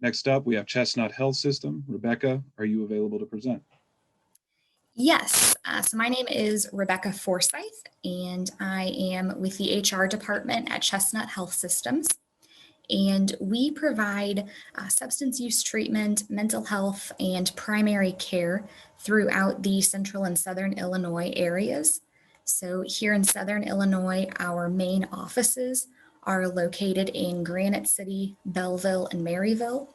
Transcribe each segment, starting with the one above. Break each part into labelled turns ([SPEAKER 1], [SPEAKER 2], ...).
[SPEAKER 1] Next up, we have Chestnut Health System. Rebecca, are you available to present?
[SPEAKER 2] Yes, so my name is Rebecca Forsyth, and I am with the HR department at Chestnut Health Systems. And we provide substance use treatment, mental health, and primary care throughout the central and southern Illinois areas. So here in southern Illinois, our main offices are located in Granite City, Belleville, and Maryville.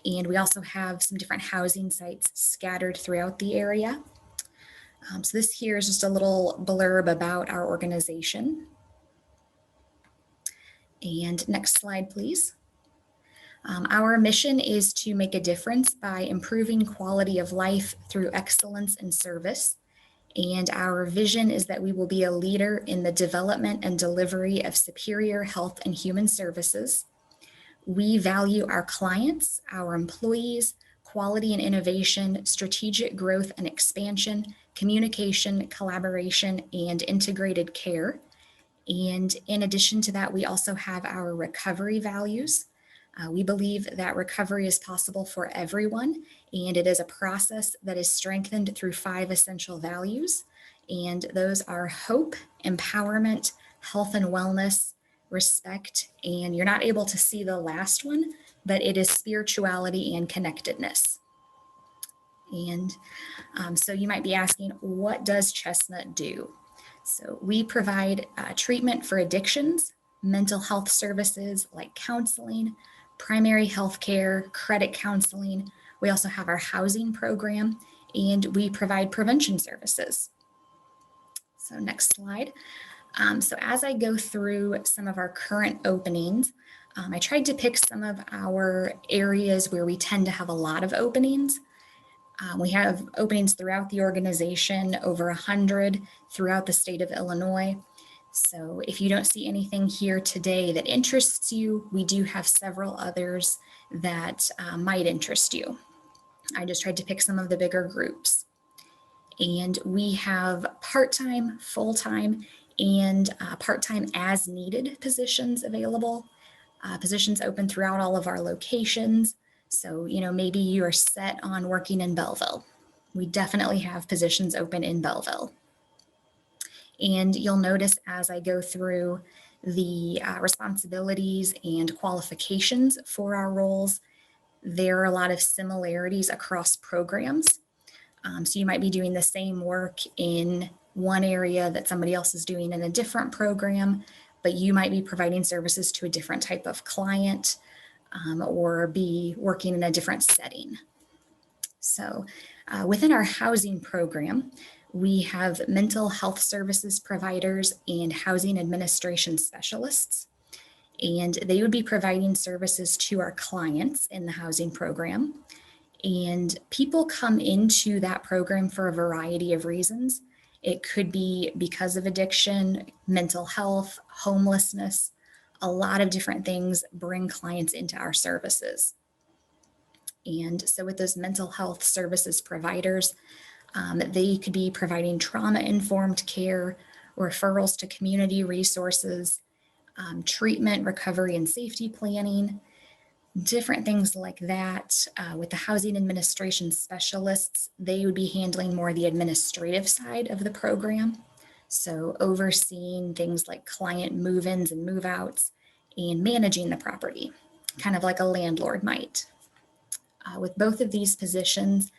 [SPEAKER 2] And we also have some different housing sites scattered throughout the area. So this here is just a little blurb about our organization. And next slide, please. Our mission is to make a difference by improving quality of life through excellence in service. And our vision is that we will be a leader in the development and delivery of superior health and human services. We value our clients, our employees, quality and innovation, strategic growth and expansion, communication, collaboration, and integrated care. And in addition to that, we also have our recovery values. We believe that recovery is possible for everyone, and it is a process that is strengthened through 5 essential values. And those are hope, empowerment, health and wellness, respect, and you're not able to see the last one, but it is spirituality and connectedness. And so you might be asking, what does Chestnut do? So we provide treatment for addictions, mental health services like counseling, primary health care, credit counseling. We also have our housing program, and we provide prevention services. So next slide. So as I go through some of our current openings, I tried to pick some of our areas where we tend to have a lot of openings. We have openings throughout the organization, over 100 throughout the state of Illinois. So if you don't see anything here today that interests you, we do have several others that might interest you. I just tried to pick some of the bigger groups. And we have part-time, full-time, and part-time as needed positions available. Positions open throughout all of our locations. So, maybe you are set on working in Belleville. We definitely have positions open in Belleville. And you'll notice as I go through the responsibilities and qualifications for our roles, there are a lot of similarities across programs. So you might be doing the same work in one area that somebody else is doing in a different program, but you might be providing services to a different type of client or be working in a different setting. So within our housing program, we have mental health services providers and housing administration specialists, and they would be providing services to our clients in the housing program. And people come into that program for a variety of reasons. It could be because of addiction, mental health, homelessness. A lot of different things bring clients into our services. And so with those mental health services providers, they could be providing trauma-informed care, referrals to community resources, treatment, recovery, and safety planning, different things like that. With the housing administration specialists, they would be handling more the administrative side of the program. So overseeing things like client move-ins and move-outs and managing the property, kind of like a landlord might. With both of these positions,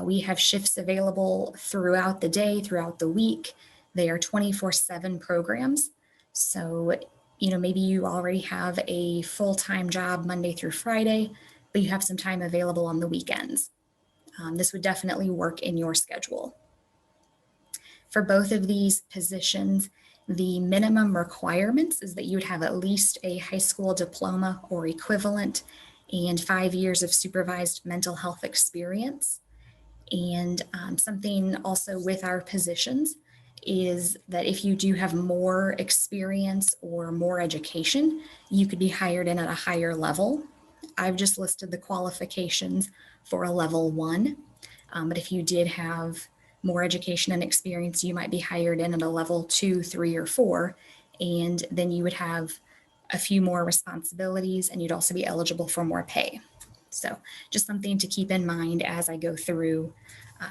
[SPEAKER 2] we have shifts available throughout the day, throughout the week. They are 24/7 programs. So, maybe you already have a full-time job Monday through Friday, but you have some time available on the weekends. This would definitely work in your schedule. For both of these positions, the minimum requirements is that you would have at least a high school diploma or equivalent and 5 years of supervised mental health experience. And something also with our positions is that if you do have more experience or more education, you could be hired in at a higher level. I've just listed the qualifications for a level 1, but if you did have more education and experience, you might be hired in at a level 2, 3, or 4, and then you would have a few more responsibilities, and you'd also be eligible for more pay. So just something to keep in mind as I go through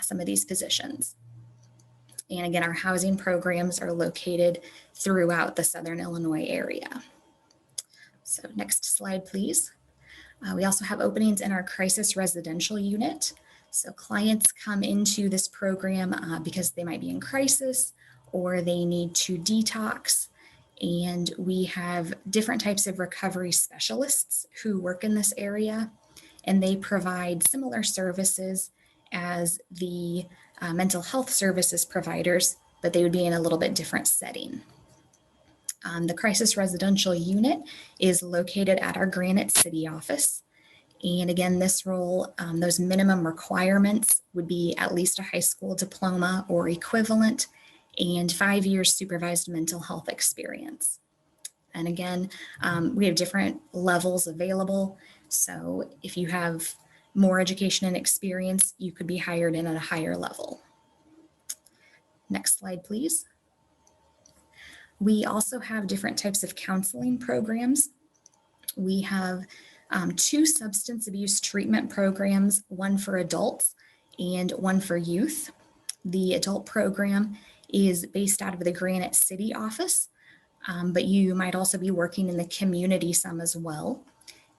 [SPEAKER 2] some of these positions. And again, our housing programs are located throughout the Southern Illinois area. So next slide, please. We also have openings in our crisis residential unit. So clients come into this program because they might be in crisis or they need to detox. And we have different types of recovery specialists who work in this area, and they provide similar services as the mental health services providers, but they would be in a little bit different setting. The crisis residential unit is located at our Granite City office. And again, this role, those minimum requirements would be at least a high school diploma or equivalent and 5 years supervised mental health experience. And again, we have different levels available. So if you have more education and experience, you could be hired in at a higher level. Next slide, please. We also have different types of counseling programs. We have 2 substance abuse treatment programs, one for adults and one for youth. The adult program is based out of the Granite City office, but you might also be working in the community some as well.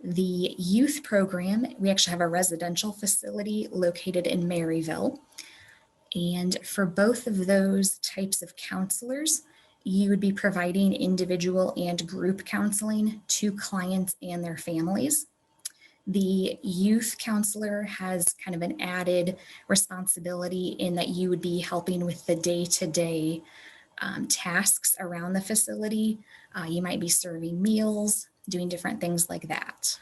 [SPEAKER 2] The youth program, we actually have a residential facility located in Maryville. And for both of those types of counselors, you would be providing individual and group counseling to clients and their families. The youth counselor has kind of an added responsibility in that you would be helping with the day-to-day tasks around the facility. You might be serving meals, doing different things like that.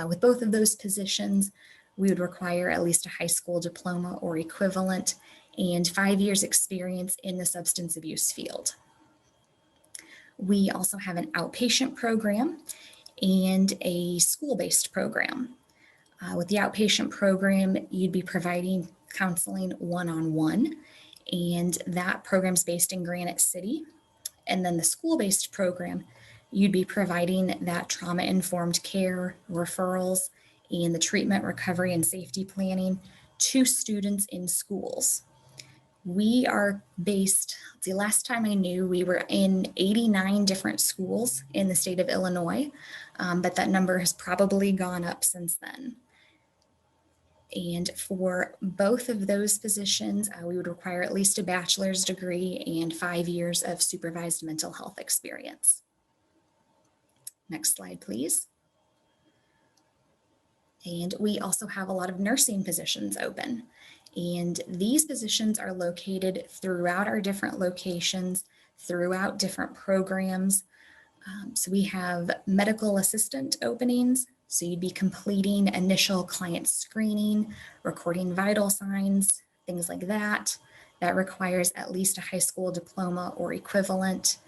[SPEAKER 2] With both of those positions, we would require at least a high school diploma or equivalent and 5 years experience in the substance abuse field. We also have an outpatient program and a school-based program. With the outpatient program, you'd be providing counseling one-on-one, and that program's based in Granite City. And then the school-based program, you'd be providing that trauma-informed care, referrals, and the treatment, recovery, and safety planning to students in schools. We are based, the last time I knew, we were in 89 different schools in the state of Illinois, but that number has probably gone up since then. And for both of those positions, we would require at least a bachelor's degree and 5 years of supervised mental health experience. Next slide, please. And we also have a lot of nursing positions open. And these positions are located throughout our different locations, throughout different programs. So we have medical assistant openings. So you'd be completing initial client screening, recording vital signs, things like that. That requires at least a high school diploma or equivalent.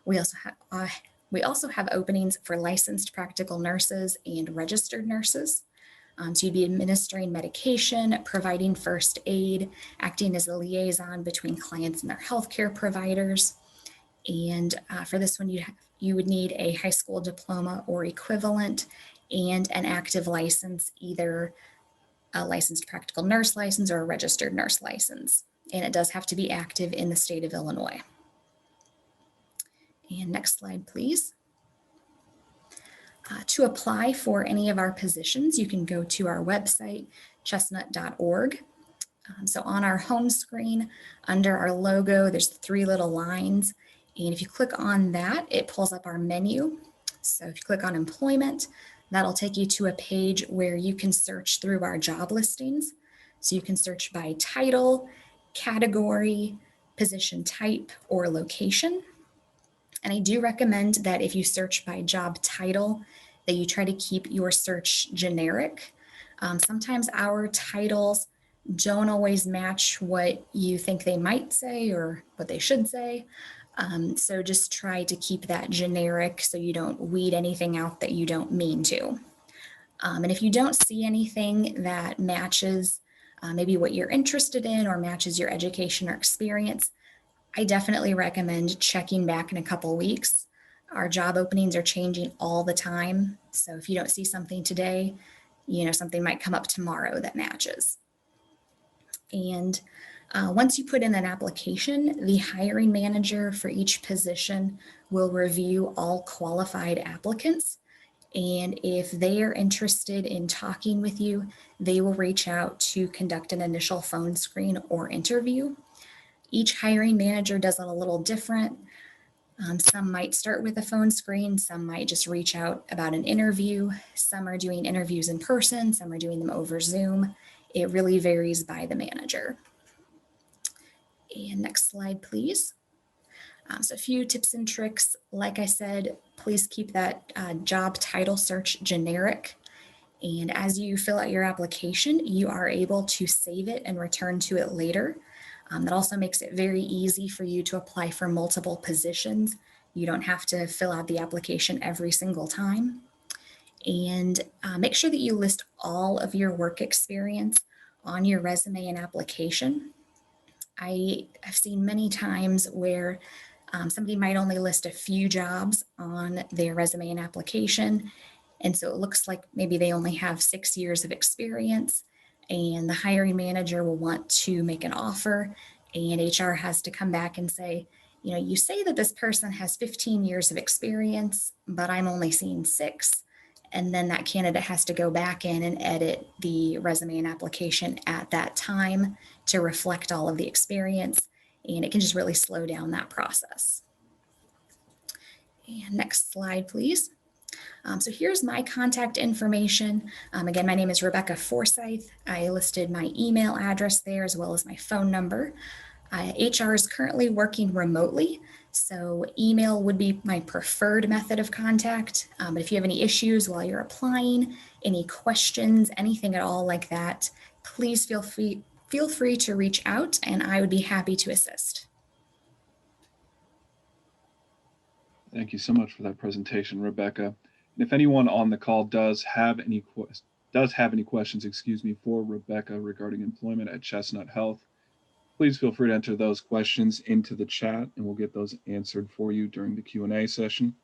[SPEAKER 2] We also have openings for licensed practical nurses and registered nurses. So you'd be administering medication, providing first aid, acting as a liaison between clients and their healthcare providers. And for this one, you would need a high school diploma or equivalent and an active license, either a licensed practical nurse license or a registered nurse license. And it does have to be active in the state of Illinois. And next slide, please. To apply for any of our positions, you can go to our website, chestnut.org. So on our home screen, under our logo, there's 3 little lines. And if you click on that, it pulls up our menu. So if you click on employment, that'll take you to a page where you can search through our job listings. So you can search by title, category, position type, or location. And I do recommend that if you search by job title, that you try to keep your search generic. Sometimes our titles don't always match what you think they might say or what they should say. So just try to keep that generic so you don't weed anything out that you don't mean to. And if you don't see anything that matches maybe what you're interested in or matches your education or experience, I definitely recommend checking back in a couple weeks. Our job openings are changing all the time. So if you don't see something today, something might come up tomorrow that matches. And once you put in an application, the hiring manager for each position will review all qualified applicants. And if they are interested in talking with you, they will reach out to conduct an initial phone screen or interview. Each hiring manager does it a little different. Some might start with a phone screen, some might just reach out about an interview. Some are doing interviews in person, some are doing them over Zoom. It really varies by the manager. And next slide, please. So a few tips and tricks. Like I said, please keep that job title search generic. And as you fill out your application, you are able to save it and return to it later. That also makes it very easy for you to apply for multiple positions. You don't have to fill out the application every single time. And make sure that you list all of your work experience on your resume and application. I have seen many times where somebody might only list a few jobs on their resume and application. And so it looks like maybe they only have 6 years of experience, and the hiring manager will want to make an offer, and HR has to come back and say, you say that this person has 15 years of experience, but I'm only seeing 6. And then that candidate has to go back in and edit the resume and application at that time to reflect all of the experience. And it can just really slow down that process. And next slide, please. So here's my contact information. Again, my name is Rebecca Forsyth. I listed my email address there as well as my phone number. HR is currently working remotely, so email would be my preferred method of contact. But if you have any issues while you're applying, any questions, anything at all like that, please feel free to reach out, and I would be happy to assist.
[SPEAKER 1] Thank you so much for that presentation, Rebecca. And if anyone on the call does have any questions, for Rebecca regarding employment at Chestnut Health, please feel free to enter those questions into the chat, and we'll get those answered for you during the Q&A session.